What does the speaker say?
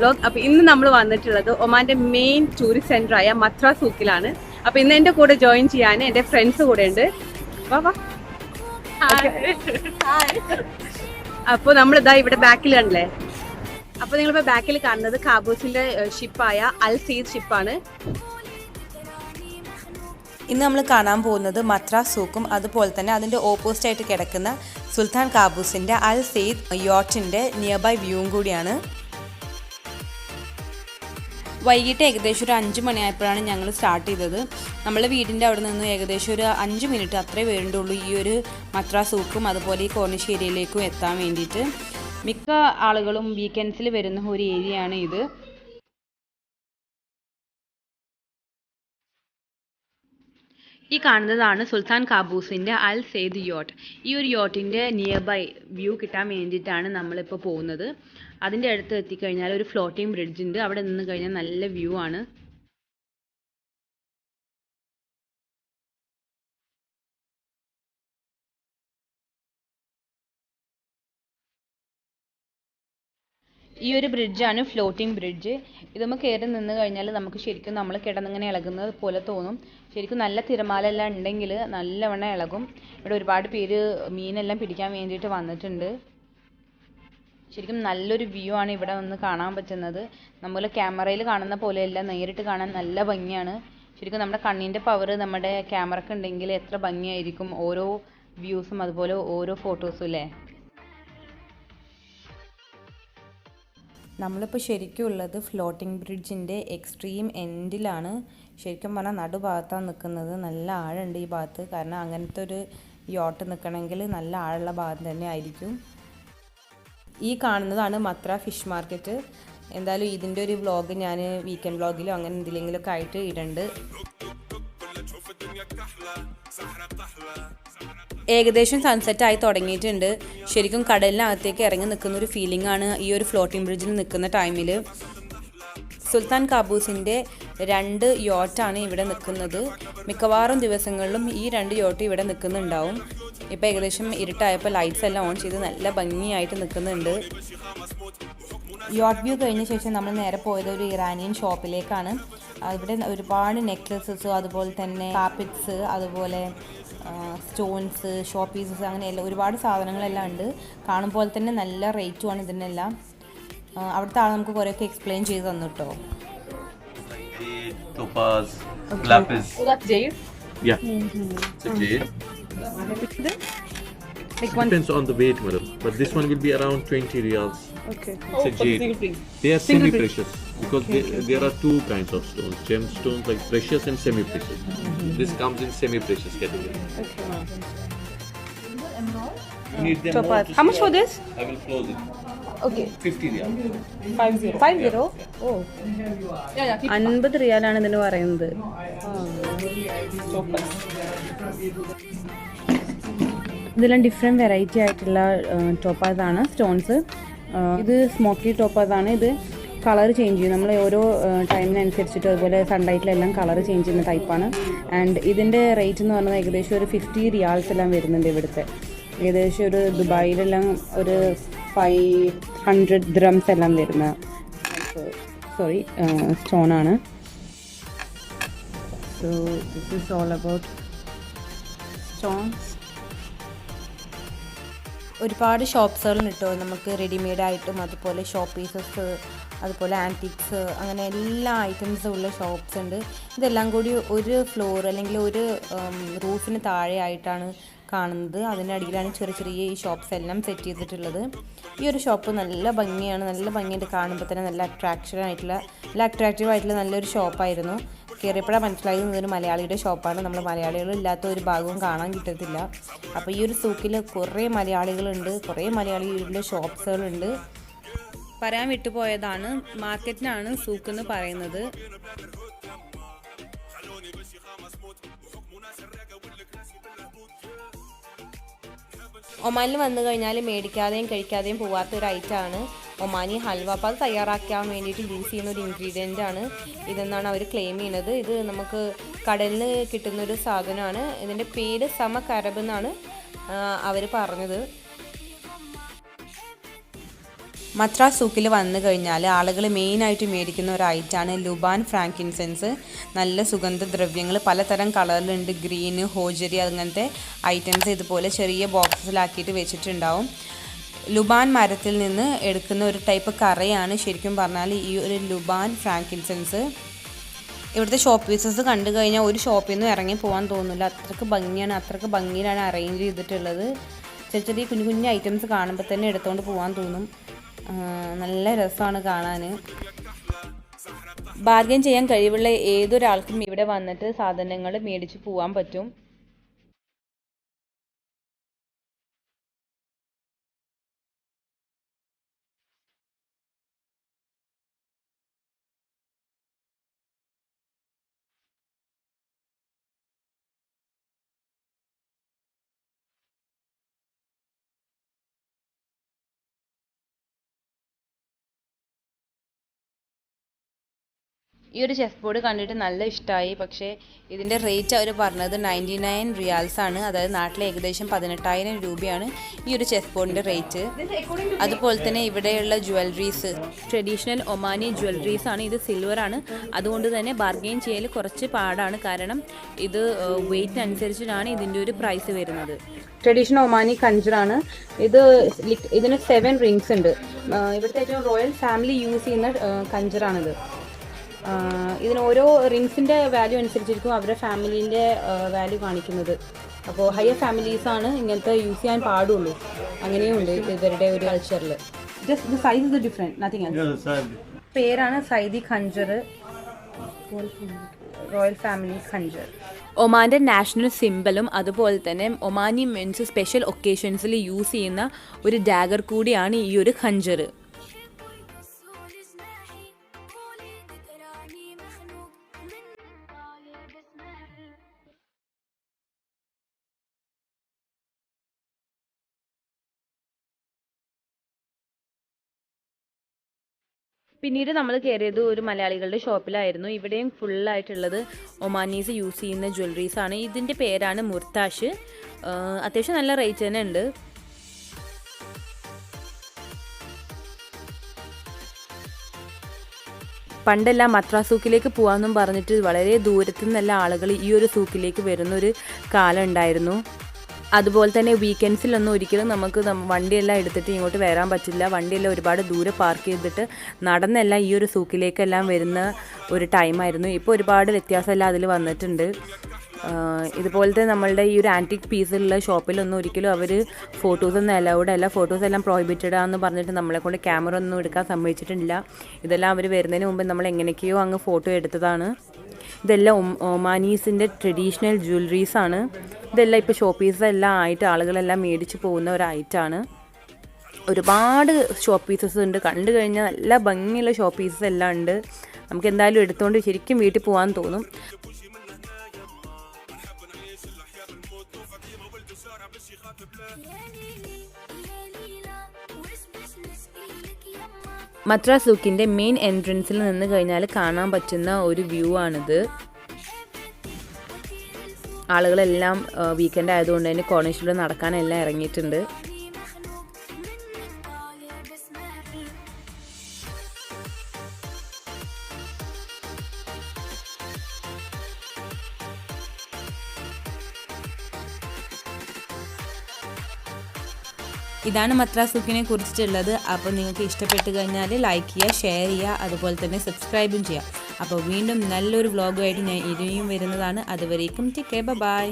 Vlog. അപ്പോൾ ഇന്ന് നമ്മൾ വന്നിട്ടുള്ളത് ഒമാന്റെ മെയിൻ ടൂറിസ്റ്റ് സെന്റർ ആയ മത്ര സൂക്കിലാണ്. അപ്പോൾ ഇന്ന് എൻ്റെ കൂടെ ജോയിൻ ചെയ്യാൻ എൻ്റെ ഫ്രണ്ട്സ് കൂടെ ഉണ്ട്. അപ്പോൾ നമ്മളിതാ ഇവിടെ ബാക്കിൽ കണ്ടല്ലേ. അപ്പോൾ നിങ്ങളിപ്പോൾ ബാക്കിൽ കാണുന്നത് കാബൂസിന്റെ ഷിപ്പായ അൽ സെയ്ദ് ഷിപ്പാണ്. ഇന്ന് നമ്മൾ കാണാൻ പോകുന്നത് മത്ര സൂക്കും അതുപോലെ തന്നെ അതിൻ്റെ ഓപ്പോസിറ്റ് ആയിട്ട് കിടക്കുന്ന സുൽത്താൻ കാബൂസിൻ്റെ അൽ സെയ്ദ് യോട്ടിൻ്റെ നിയർ ബൈ വ്യൂവും കൂടിയാണ്. വൈകിട്ട് ഏകദേശം ഒരു 5 മണിയായപ്പോഴാണ് ഞങ്ങൾ സ്റ്റാർട്ട് ചെയ്തത്. നമ്മളെ വീടിൻ്റെ അവിടെ നിന്ന് ഏകദേശം ഒരു 5 മിനിറ്റ് അത്രേ വേണ്ടുള്ളൂ ഈ ഒരു മത്ര സൂക്കും അതുപോലെ ഈ കോർണിഷ് ഏരിയയിലേക്കും എത്താൻ വേണ്ടിയിട്ട്. മിക്ക ആളുകളും വീക്കെൻഡ്സിൽ വരുന്ന ഒരു ഏരിയയാണ് ഇത്. ഈ കാണുന്നതാണ് സുൽത്താൻ കാബൂസിൻ്റെ അൽ സെയ്ദ് യോട്ട്. ഈ ഒരു യോട്ടിൻ്റെ നിയർ ബൈ വ്യൂ കിട്ടാൻ വേണ്ടിയിട്ടാണ് നമ്മളിപ്പോൾ പോകുന്നത്. അതിൻ്റെ അടുത്ത് എത്തിക്കഴിഞ്ഞാൽ ഒരു ഫ്ലോട്ടിംഗ് ബ്രിഡ്ജ് ഉണ്ട്. അവിടെ നിന്ന് കഴിഞ്ഞാൽ നല്ല വ്യൂ ആണ്. ഈ ഒരു ബ്രിഡ്ജാണ് ഫ്ലോട്ടിംഗ് ബ്രിഡ്ജ്. ഇത് നമ്മൾ കയറി നിന്ന് കഴിഞ്ഞാൽ നമുക്ക് ശരിക്കും നമ്മൾ കിടന്നിങ്ങനെ ഇളകുന്നത് പോലെ തോന്നും. ശരിക്കും നല്ല തിരമാലെല്ലാം ഉണ്ടെങ്കിൽ നല്ലവണ്ണം ഇളകും. ഇവിടെ ഒരുപാട് പേര് മീനെല്ലാം പിടിക്കാൻ വേണ്ടിയിട്ട് വന്നിട്ടുണ്ട്. ശരിക്കും നല്ലൊരു വ്യൂ ആണ് ഇവിടെ വന്ന് കാണാൻ പറ്റുന്നത്. നമ്മൾ ക്യാമറയിൽ കാണുന്ന പോലെയല്ല, നേരിട്ട് കാണാൻ നല്ല ഭംഗിയാണ്. ശരിക്കും നമ്മുടെ കണ്ണിൻ്റെ പവർ നമ്മുടെ ക്യാമറക്ക് ഉണ്ടെങ്കിൽ എത്ര ഭംഗിയായിരിക്കും ഓരോ വ്യൂസും അതുപോലെ ഓരോ ഫോട്ടോസും അല്ലേ. നമ്മളിപ്പോൾ ശരിക്കും ഉള്ളത് ഫ്ലോട്ടിംഗ് ബ്രിഡ്ജിൻ്റെ എക്സ്ട്രീം എൻഡിലാണ്. ശരിക്കും പറഞ്ഞാൽ നടുഭാഗത്താണ് നിൽക്കുന്നത്. നല്ല ആഴമുണ്ട് ഈ ഭാഗത്ത്. കാരണം അങ്ങനത്തെ ഒരു യോട്ട് നിൽക്കണമെങ്കിൽ നല്ല ആഴമുള്ള ഭാഗം തന്നെ ആയിരിക്കും. ഈ കാണുന്നതാണ് മത്ര ഫിഷ് മാർക്കറ്റ്. എന്തായാലും ഇതിൻ്റെ ഒരു വ്ളോഗ് ഞാൻ വീക്കെൻഡ് വ്ളോഗിലോ അങ്ങനെ എന്തെങ്കിലുമൊക്കെ ആയിട്ട് ഇടുന്നുണ്ട്. ഏകദേശം സൺസെറ്റ് ആയി തുടങ്ങിയിട്ടുണ്ട്. ശരിക്കും കടലിനകത്തേക്ക് ഇറങ്ങി നിൽക്കുന്ന ഒരു ഫീലിംഗ് ആണ് ഈ ഒരു ഫ്ലോട്ടിംഗ് ബ്രിഡ്ജിൽ നിൽക്കുന്ന ടൈമിൽ. സുൽത്താൻ കാബൂസിൻ്റെ 2 യോട്ടാണ് ഇവിടെ നിൽക്കുന്നത്. മിക്കവാറും ദിവസങ്ങളിലും ഈ 2 യോട്ട് ഇവിടെ നിൽക്കുന്നുണ്ടാവും. ഇപ്പോൾ ഏകദേശം ഇരുട്ടായപ്പോൾ ലൈറ്റ്സ് എല്ലാം ഓൺ ചെയ്ത് നല്ല ഭംഗിയായിട്ട് നിൽക്കുന്നുണ്ട്. യോട്ട് വ്യൂ കഴിഞ്ഞ ശേഷം നമ്മൾ നേരെ പോയത് ഒരു ഇറാനിയൻ ഷോപ്പിലേക്കാണ്. ഇവിടെ ഒരുപാട് നെക്ലസസ് അതുപോലെ തന്നെ കാർപ്പറ്റ്സ് അതുപോലെ സ്റ്റോൺസ് ഷോ പീസസ് അങ്ങനെയെല്ലാം ഒരുപാട് സാധനങ്ങളെല്ലാം ഉണ്ട്. കാണുമ്പോൾ തന്നെ നല്ല റേറ്റുമാണ് ഇതിനെല്ലാം. അവിടുത്തെ ആൾ നമുക്ക് കുറേയൊക്കെ എക്സ്പ്ലെയിൻ ചെയ്ത് തന്നു കേട്ടോ. Depends on the weight, madam. But this one will be around 20 riyals. Okay. It's a jade. They are semi-precious because there are 2 kinds of stones: gemstones like precious and semi-precious. This comes in semi-precious category. Okay. You need them more to How much for this? I will close it. Okay. 50 riyals. 50. Oh. 50 റിയാലാണ് ഇതിന് പറയുന്നത്. ഇതെല്ലാം different variety ആയിട്ടുള്ള ടോപ്പാസാണ് stones. ഇത് smoky ടോപ്പാസാണ്. ഇത് colour change ചെയ്യും നമ്മൾ ഓരോ ടൈമിനനുസരിച്ചിട്ട്. അതുപോലെ സൺലൈറ്റിലെല്ലാം കളർ ചേഞ്ച് ചെയ്യുന്ന ടൈപ്പാണ്. ആൻഡ് ഇതിൻ്റെ റേറ്റ് എന്ന് പറഞ്ഞാൽ ഏകദേശം ഒരു 50 റിയാൽസ് എല്ലാം വരുന്നുണ്ട് ഇവിടുത്തെ. ഏകദേശം ഒരു ദുബായിലെല്ലാം ഒരു 500 ദിർഹംസ് എല്ലാം വരുന്ന സ്റ്റോണാണ്. So this is all about stones. ഒരുപാട് ഷോപ്സുകളും കിട്ടും നമുക്ക് റെഡിമെയ്ഡായിട്ടും അതുപോലെ ഷോപ്പ് പീസസ് അതുപോലെ ആൻറ്റിക്സ് അങ്ങനെ എല്ലാ ഐറ്റംസും ഉള്ള ഷോപ്സ് ഉണ്ട്. ഇതെല്ലാം കൂടി ഒരു ഫ്ലോർ അല്ലെങ്കിൽ ഒരു റൂഫിന് താഴെ ആയിട്ടാണ് കാണുന്നത്. അതിൻ്റെ അടിയിലാണ് ചെറിയ ഈ ഷോപ്സ് എല്ലാം സെറ്റ് ചെയ്തിട്ടുള്ളത്. ഈ ഒരു ഷോപ്പ് നല്ല ഭംഗിയാണ്. നല്ല ഭംഗിയായിട്ട് കാണുമ്പോൾ തന്നെ നല്ല അട്രാക്റ്റീവ് ആയിട്ടുള്ള നല്ലൊരു ഷോപ്പായിരുന്നു. കയറിയപ്പോഴാണ് മനസ്സിലായത് ഇതൊരു മലയാളിയുടെ ഷോപ്പാണ്. നമ്മൾ മലയാളികൾ ഇല്ലാത്ത ഒരു ഭാഗവും കാണാൻ കിട്ടത്തില്ല. അപ്പോൾ ഈ ഒരു സൂക്കിൽ കുറേ മലയാളികളുണ്ട്, കുറേ മലയാളികളുടെ ഷോപ്സുകളുണ്ട്. പറയാൻ വിട്ടുപോയതാണ്, മാർക്കറ്റിനാണ് സൂക്ക് എന്ന് പറയുന്നത്. ഒമാനിൽ വന്നു കഴിഞ്ഞാൽ മേടിക്കാതെയും കഴിക്കാതെയും പോവാത്ത ഒരു ഐറ്റമാണ് ഒമാനി ഹൽവ. അപ്പോൾ അത് തയ്യാറാക്കാൻ വേണ്ടിയിട്ട് യൂസ് ചെയ്യുന്ന ഒരു ഇൻഗ്രീഡിയൻ്റ് ആണ് ഇതെന്നാണ് അവർ ക്ലെയിം ചെയ്യുന്നത്. ഇത് നമുക്ക് കടലിൽ കിട്ടുന്നൊരു സാധനമാണ്. ഇതിൻ്റെ പേര് സമ കരബ് എന്നാണ് അവർ പറഞ്ഞത്. മദ്രാസ് സൂക്കിൽ വന്നു കഴിഞ്ഞാൽ ആളുകൾ മെയിനായിട്ട് മേടിക്കുന്ന ഒരു ഐറ്റമാണ് ലുബാൻ ഫ്രാങ്കിൻസെൻസ്. നല്ല സുഗന്ധദ്രവ്യങ്ങൾ പലതരം കളറിലുണ്ട്, ഗ്രീന്, ഹോജരി അങ്ങനത്തെ ഐറ്റംസ് ഇതുപോലെ ചെറിയ ബോക്സിലാക്കിയിട്ട് വെച്ചിട്ടുണ്ടാവും. ലുബാൻ മരത്തിൽ നിന്ന് എടുക്കുന്ന ഒരു ടൈപ്പ് കറയാണ് ശരിക്കും പറഞ്ഞാൽ ഈ ഒരു ലുബാൻ ഫ്രാങ്കിൻസെൻസ്. ഇവിടുത്തെ ഷോപ്പ് പീസസ് കണ്ടു കഴിഞ്ഞാൽ ഒരു ഷോപ്പിൽ നിന്നും ഇറങ്ങി പോകാൻ തോന്നില്ല, അത്രയ്ക്ക് ഭംഗിയാണ്, അത്രയ്ക്ക് ഭംഗിയിലാണ് അറേഞ്ച് ചെയ്തിട്ടുള്ളത്. ചെറിയ ചെറിയ കുഞ്ഞു കുഞ്ഞു ഐറ്റംസ് കാണുമ്പോൾ തന്നെ എടുത്തുകൊണ്ട് പോകാൻ തോന്നും. നല്ല രസമാണ് കാണാൻ. ബാർഗൈൻ ചെയ്യാൻ കഴിവുള്ള ഏതൊരാൾക്കും ഇവിടെ വന്നിട്ട് സാധനങ്ങൾ മേടിച്ച് പോകാൻ പറ്റും. ഈ ഒരു ചെസ് ബോർഡ് കണ്ടിട്ട് നല്ല ഇഷ്ടമായി. പക്ഷേ ഇതിൻ്റെ റേറ്റ് അവർ പറഞ്ഞത് 99 റിയാൽസ് ആണ്, അതായത് നാട്ടിലെ ഏകദേശം 18,000 രൂപയാണ് ഈ ഒരു ചെസ് ബോർഡിൻ്റെ റേറ്റ്. അതുപോലെ തന്നെ ഇവിടെയുള്ള ജ്വല്ലറീസ് ട്രഡീഷണൽ ഒമാനി ജ്വല്ലറീസ് ആണ്. ഇത് സിൽവർ ആണ്, അതുകൊണ്ട് തന്നെ ബാർഗെയിൻ ചെയ്യൽ കുറച്ച് പാടാണ്. കാരണം ഇത് വെയിറ്റിനനുസരിച്ചിട്ടാണ് ഇതിൻ്റെ ഒരു പ്രൈസ് വരുന്നത്. ട്രഡീഷണൽ ഒമാനി കഞ്ചറാണ് ഇത്. ഇതിന് 7 റിങ്സ് ഉണ്ട്. ഇവിടുത്തെ ഏറ്റവും റോയൽ ഫാമിലി യൂസ് ചെയ്യുന്ന കഞ്ചറാണിത്. ഇതിന് ഓരോ റിങ്സിൻ്റെ വാല്യൂ അനുസരിച്ചിരിക്കും അവരുടെ ഫാമിലീൻ്റെ വാല്യൂ കാണിക്കുന്നത്. അപ്പോൾ ഹയർ ഫാമിലീസാണ് ഇങ്ങനത്തെ യൂസ് ചെയ്യാൻ പാടുള്ളൂ, അങ്ങനെയുണ്ട് ഇവരുടെ ഒരു കൾച്ചറിൽ. Just the size is different, nothing else. പേരാണ് സൈദി ഖഞ്ചർ, റോയൽ ഫാമിലി ഖഞ്ചർ. ഒമാൻ്റെ നാഷണൽ സിംബലും അതുപോലെ തന്നെ ഒമാനി മെൻസ് സ്പെഷ്യൽ ഒക്കേഷൻസിൽ യൂസ് ചെയ്യുന്ന ഒരു ഡാഗർ കൂടിയാണ് ഈ ഒരു ഖഞ്ചർ. പിന്നീട് നമ്മൾ കയറിയത് ഒരു മലയാളികളുടെ ഷോപ്പിലായിരുന്നു. ഇവിടെയും ഫുള്ളായിട്ടുള്ളത് ഒമാനീസ് യൂസ് ചെയ്യുന്ന ജ്വല്ലറീസാണ്. ഇതിൻ്റെ പേരാണ് മുർത്താഷ്. അത്യാവശ്യം നല്ല റേറ്റ് തന്നെ ഉണ്ട്. പണ്ടെല്ലാം മദ്രാസ് സൂക്കിലേക്ക് പോകാമെന്നും പറഞ്ഞിട്ട് വളരെ ദൂരത്തു നിന്നല്ല ആളുകൾ ഈ ഒരു സൂക്കിലേക്ക് വരുന്നൊരു കാലം ഉണ്ടായിരുന്നു. അതുപോലെ തന്നെ വീക്കെൻഡ്സിലൊന്നും ഒരിക്കലും നമുക്ക് വണ്ടിയെല്ലാം എടുത്തിട്ട് ഇങ്ങോട്ട് വരാൻ പറ്റില്ല. വണ്ടിയെല്ലാം ഒരുപാട് ദൂരെ പാർക്ക് ചെയ്തിട്ട് നടന്നെല്ലാം ഈ ഒരു സൂക്കിലേക്കെല്ലാം വരുന്ന ഒരു ടൈമായിരുന്നു. ഇപ്പോൾ ഒരുപാട് വ്യത്യാസമെല്ലാം അതിൽ വന്നിട്ടുണ്ട്. ഇതുപോലത്തെ നമ്മളുടെ ഈ ഒരു ആൻറ്റിക് പീസിലുള്ള ഷോപ്പിലൊന്നും ഒരിക്കലും അവർ ഫോട്ടോസൊന്നും അലൗഡ് അല്ല, ഫോട്ടോസ് എല്ലാം പ്രോഹിബിറ്റഡ് ആണെന്ന് പറഞ്ഞിട്ട് നമ്മളെ കൊണ്ട് ക്യാമറ ഒന്നും എടുക്കാൻ സമ്മതിച്ചിട്ടില്ല. ഇതെല്ലാം അവർ വരുന്നതിന് മുമ്പ് നമ്മൾ എങ്ങനെയൊക്കെയോ അങ്ങ് ഫോട്ടോ എടുത്തതാണ്. ഇതെല്ലാം ഒമാനീസിൻ്റെ ട്രഡീഷണൽ ജ്വല്ലറീസാണ്. ഇതെല്ലാം ഇപ്പോൾ ഷോപ്പ് പീസെല്ലാം ആയിട്ട് ആളുകളെല്ലാം മേടിച്ച് പോകുന്ന ഒരു ഐറ്റമാണ്. ഒരുപാട് ഷോപ്പ് പീസസ് ഉണ്ട്. കണ്ടു കഴിഞ്ഞാൽ നല്ല ഭംഗിയുള്ള ഷോപ്പ് പീസസ് എല്ലാം ഉണ്ട്. നമുക്ക് എന്തായാലും എടുത്തുകൊണ്ട് ശരിക്കും വീട്ടിൽ പോകാൻ തോന്നും. മദ്രാസ് സൂക്കിൻ്റെ മെയിൻ എൻട്രൻസിൽ നിന്ന് കഴിഞ്ഞാൽ കാണാൻ പറ്റുന്ന ഒരു വ്യൂ ആണിത്. ആളുകളെല്ലാം വീക്കെൻഡ് ആയതുകൊണ്ട് തന്നെ കോർണിഷിലൂടെ നടക്കാനെല്ലാം ഇറങ്ങിയിട്ടുണ്ട്. ഇതാണ് മദ്രാസ് സൂക്കിനെ കുറിച്ചിട്ടുള്ളത്. അപ്പോൾ നിങ്ങൾക്ക് ഇഷ്ടപ്പെട്ട് കഴിഞ്ഞാൽ ലൈക്ക് ചെയ്യുക, ഷെയർ ചെയ്യുക, അതുപോലെ തന്നെ സബ്സ്ക്രൈബും ചെയ്യുക. അപ്പോൾ വീണ്ടും നല്ലൊരു വ്ളോഗുമായിട്ട് ഞാൻ ഇനിയും വരുന്നതാണ്. അതുവരേക്കും ടേക്ക് കെയർ, ബൈ.